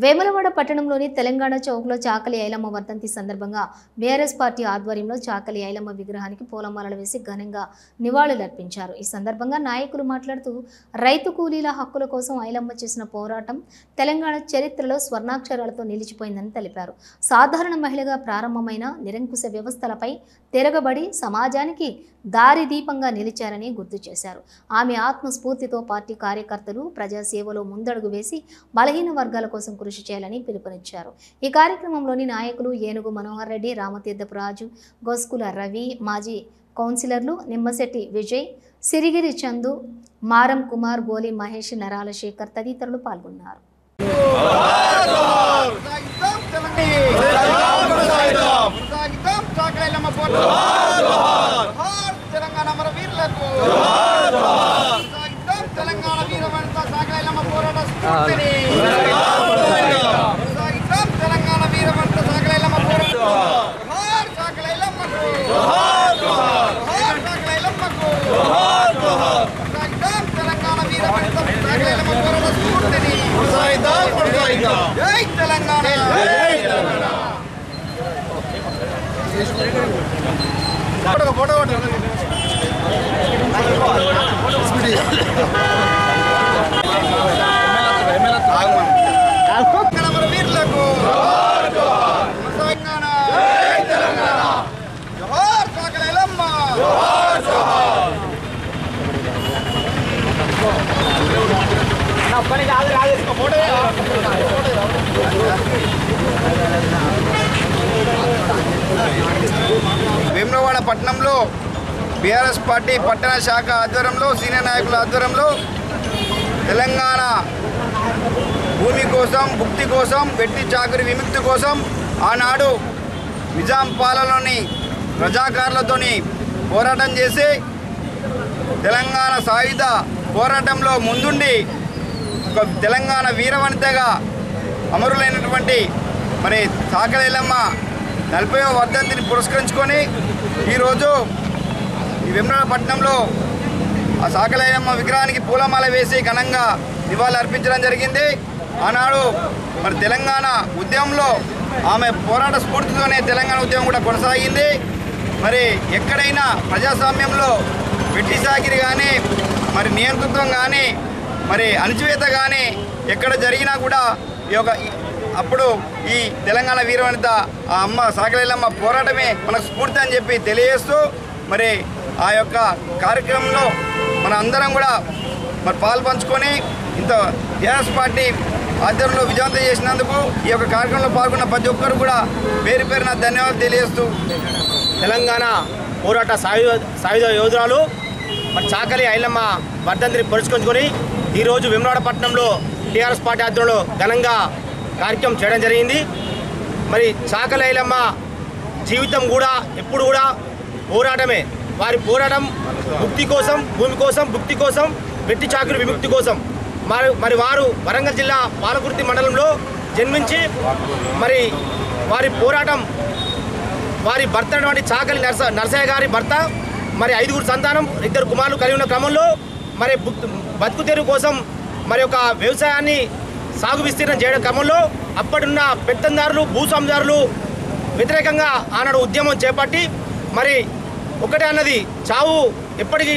వేములవాడ పట్టణంలోని తెలంగాణ చౌక్లో చాకలి ఐలమ్మ వర్ధంతి సందర్భంగా బీఆర్ఎస్ పార్టీ ఆధ్వర్యంలో చాకలి ఐలమ్మ విగ్రహానికి పూలమాలలు వేసి ఘనంగా నివాళులర్పించారు. ఈ సందర్భంగా నాయకులు మాట్లాడుతూ రైతు కూలీల హక్కుల కోసం ఐలమ్మ చేసిన పోరాటం తెలంగాణ చరిత్రలో స్వర్ణాక్షరాలతో నిలిచిపోయిందని తెలిపారు. సాధారణ మహిళగా ప్రారంభమైన నిరంకుశ వ్యవస్థలపై తిరగబడి సమాజానికి దారిదీపంగా నిలిచారని గుర్తు చేశారు. ఆమె ఆత్మస్ఫూర్తితో పార్టీ కార్యకర్తలు ప్రజాసేవలో ముందడుగు వేసి బలహీన వర్గాల కోసం కృషి చేయాలని పిలుపునిచ్చారు. ఈ కార్యక్రమంలోని నాయకులు ఏనుగు మనోహర్ రెడ్డి, రామతీర్థపు రాజు, గోస్కుల రవి, మాజీ కౌన్సిలర్లు నిమ్మశెట్టి విజయ్, సిరిగిరి చందు, మారం కుమార్, గోలి మహేష్, నరాల శేఖర్ తదితరులు పాల్గొన్నారు. జై తెలంగాణ. ఫోటో వీరులకు జోహార్ చాకలి ఐలమ్మ. వేములవాడ పట్టణంలో బీఆర్ఎస్ పార్టీ పట్టణ శాఖ ఆధ్వర్యంలో సీనియర్ నాయకుల ఆధ్వర్యంలో తెలంగాణ భూమి కోసం, భుక్తి కోసం, వెట్టి చాకరీ విముక్తి కోసం ఆనాడు నిజాం పాలనలోని ప్రజాకారులతోని పోరాటం చేసి తెలంగాణ సాయుధ పోరాటంలో ముందుండి ఒక తెలంగాణ వీరవనితగా అమరులైనటువంటి మరి చాకలి ఐలమ్మ 40వ వర్ధంతిని పురస్కరించుకొని ఈరోజు ఈ వేములవాడ పట్టణంలో ఆ చాకలి ఐలమ్మ విగ్రహానికి పూలమాల వేసి ఘనంగా నివాళులు అర్పించడం జరిగింది. ఆనాడు మరి తెలంగాణ ఉద్యమంలో ఆమె పోరాట స్ఫూర్తితోనే తెలంగాణ ఉద్యమం కూడా కొనసాగింది. మరి ఎక్కడైనా ప్రజాస్వామ్యంలో వెట్టి చాకిరి కానీ, మరి నియంతృత్వం కానీ, మరి అణచివేత కానీ ఎక్కడ జరిగినా కూడా అప్పుడు ఈ తెలంగాణ వీరవనిత ఆ అమ్మ చాకలి ఐలమ్మ పోరాటమే మనకు స్ఫూర్తి అని చెప్పి తెలియజేస్తూ మరి ఆ యొక్క కార్యక్రమంలో మన అందరం కూడా మరి పాల్పంచుకొని ఇంత బీఆర్ఎస్ పార్టీ ఆధ్వర్యంలో విజయవంతం చేసినందుకు ఈ యొక్క కార్యక్రమంలో పాల్గొన్న ప్రతి ఒక్కరు కూడా పేరు పేరున ధన్యవాదాలు తెలియజేస్తూ తెలంగాణ పోరాట సాయుధ యోధురాలు మరి చాకలి ఐలమ్మ వర్ధంతిని పురస్కరించుకొని ఈరోజు వేములవాడ పట్టణంలో టీఆర్ఎస్ పార్టీ ఆధ్వర్యంలో ఘనంగా కార్యక్రమం చేయడం జరిగింది. మరి చాకలి ఐలమ్మ జీవితం కూడా ఎప్పుడు కూడా పోరాటమే. వారి పోరాటం ముక్తి కోసం, భూమి కోసం, భుక్తి కోసం, వెట్టి చాకరీ విముక్తి కోసం. మరి వారు వరంగల్ జిల్లా పాలకుర్తి మండలంలో జన్మించి మరి వారి పోరాటం వారి భర్త అయినటువంటి చాకలి నరసయ్య గారి భర్త మరి 5 సంతానం, 2 కుమారులు కలిగి ఉన్న క్రమంలో మరి బతుకు తెరువు కోసం మరి ఒక వ్యవసాయాన్ని సాగు విస్తీర్ణం చేయడం క్రమంలో అప్పటిన్న పెత్తందారులు, భూస్వామిదారులు వ్యతిరేకంగా ఆనాడు ఉద్యమం చేపట్టి మరి ఒకటే అన్నది, చావు ఎప్పటికీ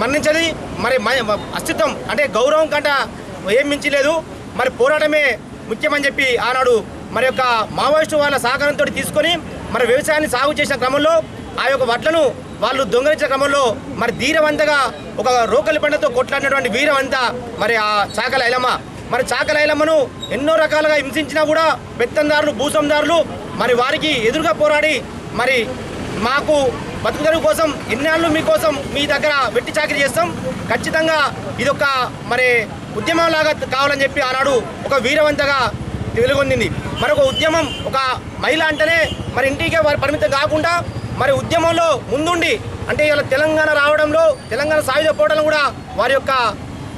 మరణించది, మరి అస్తిత్వం అంటే గౌరవం కంట ఏం మించలేదు, మరి పోరాటమే ముఖ్యమని చెప్పి ఆనాడు మరి యొక్క మావోయిస్టు వాళ్ళ సహకారంతో తీసుకొని మరి వ్యవసాయాన్ని సాగు చేసిన క్రమంలో ఆ యొక్క వడ్లను వాళ్ళు దొంగలించిన క్రమంలో మరి ధీరవంతగా ఒక రోకలి పంటతో కొట్లాడినటువంటి వీరవంత మరి ఆ చాకలి ఐలమ్మ. మరి చాకలి ఐలమ్మను ఎన్నో రకాలుగా హింసించినా కూడా పెత్తందారులు, భూస్వామిదారులు మరి వారికి ఎదురుగా పోరాడి మరి మాకు బతుకుదెరువు కోసం ఇన్నాళ్ళు మీకోసం మీ దగ్గర వెట్టి చాకరీ చేస్తాం, ఖచ్చితంగా ఇదొక మరి ఉద్యమంలాగా కావాలని చెప్పి ఆనాడు ఒక వీరవంతగా వెలుగొందింది. మరొక ఉద్యమం, ఒక మహిళ అంటేనే మరి ఇంటికే వారి పరిమితం కాకుండా మరి ఉద్యమంలో ముందుండి అంటే ఇవాళ తెలంగాణ రావడంలో తెలంగాణ సాయుధ పోరాటం కూడా వారి యొక్క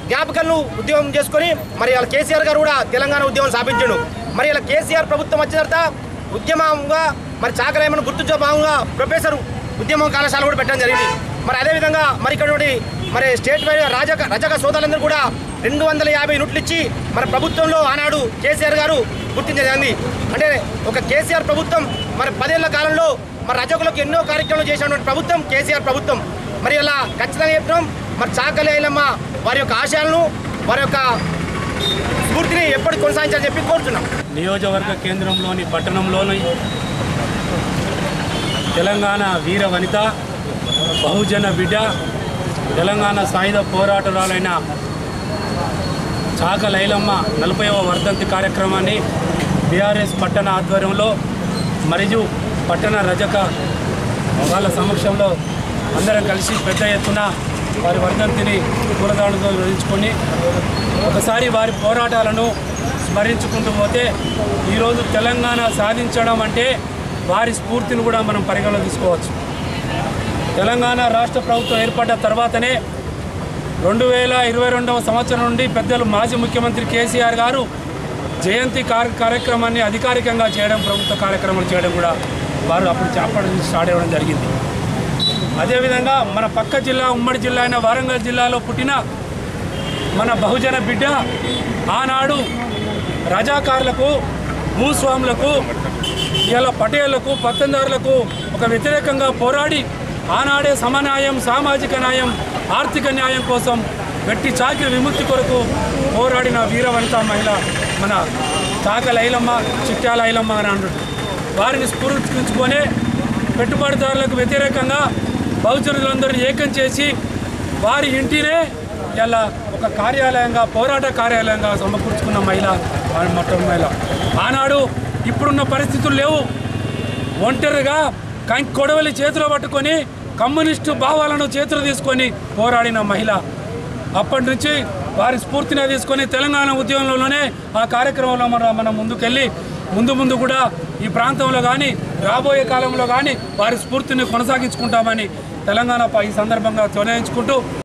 జ్ఞాపకాలను ఉద్యమం చేసుకొని మరి ఇలా కేసీఆర్ గారు కూడా తెలంగాణ ఉద్యమం స్థాపించాడు. మరి ఇలా కేసీఆర్ ప్రభుత్వం వచ్చిన తర్వాత ఉద్యమంగా మరి చాకలి ఐలమ్మను గుర్తించే భాగంగా ప్రొఫెసర్ ఉద్యమం కళాశాల కూడా పెట్టడం జరిగింది. మరి అదేవిధంగా మరి ఇక్కడ మరి స్టేట్ వైడ్ రజక సోదరులందరూ కూడా 250 యూనిట్లు ఇచ్చి మన ప్రభుత్వంలో ఆనాడు కేసీఆర్ గారు గుర్తించేది. అంటే ఒక కేసీఆర్ ప్రభుత్వం మరి 10 ఏళ్ల కాలంలో మరి రజకులకు ఎన్నో కార్యక్రమాలు చేసినటువంటి ప్రభుత్వం కేసీఆర్ ప్రభుత్వం. మరి అలా ఖచ్చితంగా చెప్తున్నాం, మరి చాకలి ఐలమ్మ వారి యొక్క ఆశయాలను వారి యొక్క స్ఫూర్తిని ఎప్పటికీ కొనసాగించాలని చెప్పి కోరుతున్నాం. నియోజకవర్గ కేంద్రంలోని పట్టణంలోని తెలంగాణ వీర వనిత, బహుజన బిడ్డ, తెలంగాణ సాయుధ పోరాటరాలైన చాకలి ఐలమ్మ 40వ వర్ధంతి కార్యక్రమాన్ని బీఆర్ఎస్ పట్టణ ఆధ్వర్యంలో మరియు పట్టణ రజక వాళ్ళ సమక్షంలో అందరం కలిసి పెద్ద ఎత్తున వారి వర్ధంతిని పూలదాడుతో నిర్వహించుకొని ఒకసారి వారి పోరాటాలను స్మరించుకుంటూ పోతే ఈరోజు తెలంగాణ సాధించడం అంటే వారి స్ఫూర్తిని కూడా మనం పరిగణలో తీసుకోవచ్చు. తెలంగాణ రాష్ట్ర ప్రభుత్వం ఏర్పడ్డ తర్వాతనే 2022వ సంవత్సరం నుండి పెద్దలు మాజీ ముఖ్యమంత్రి కేసీఆర్ గారు జయంతి కార్యక్రమాన్ని అధికారికంగా చేయడం, ప్రభుత్వ కార్యక్రమాలు చేయడం కూడా వారు అప్పుడు స్టార్ట్ అవ్వడం జరిగింది. అదేవిధంగా మన పక్క జిల్లా, ఉమ్మడి జిల్లా అయిన వరంగల్ జిల్లాలో పుట్టిన మన బహుజన బిడ్డ ఆనాడు రజాకారులకు, భూస్వాములకు, ఇలా పటేళ్లకు, పత్తందారులకు ఒక వ్యతిరేకంగా పోరాడి ఆనాడే సమన్యాయం, సామాజిక న్యాయం, ఆర్థిక న్యాయం కోసం వెట్టి చాకిరి విముక్తి కొరకు పోరాడిన వీరవనిత మహిళ మన చాకలి ఐలమ్మ, చిట్యాల ఐలమ్మ అని అంటారు. వారిని స్ఫూర్తించుకొని పెట్టుబడిదారులకు వ్యతిరేకంగా బహుజనులందరినీ ఏకం చేసి వారి ఇంటినే ఇలా ఒక కార్యాలయంగా, పోరాట కార్యాలయంగా సమకూర్చుకున్న మహిళ మొట్టమొదటి మహిళ. ఆనాడు ఇప్పుడున్న పరిస్థితులు లేవు. ఒంటరిగా కొడవలి చేతిలో పట్టుకొని కమ్యూనిస్టు భావాలను చేతులు తీసుకొని పోరాడిన మహిళ. అప్పటి నుంచి వారి స్ఫూర్తిని తీసుకొని తెలంగాణ ఉద్యమంలోనే ఆ కార్యక్రమంలో మనం ముందుకెళ్ళి ముందు కూడా ఈ ప్రాంతంలో కానీ రాబోయే కాలంలో కానీ వారి స్ఫూర్తిని కొనసాగించుకుంటామని తెలంగాణ ఈ సందర్భంగా తెలియజేసుకుంటూ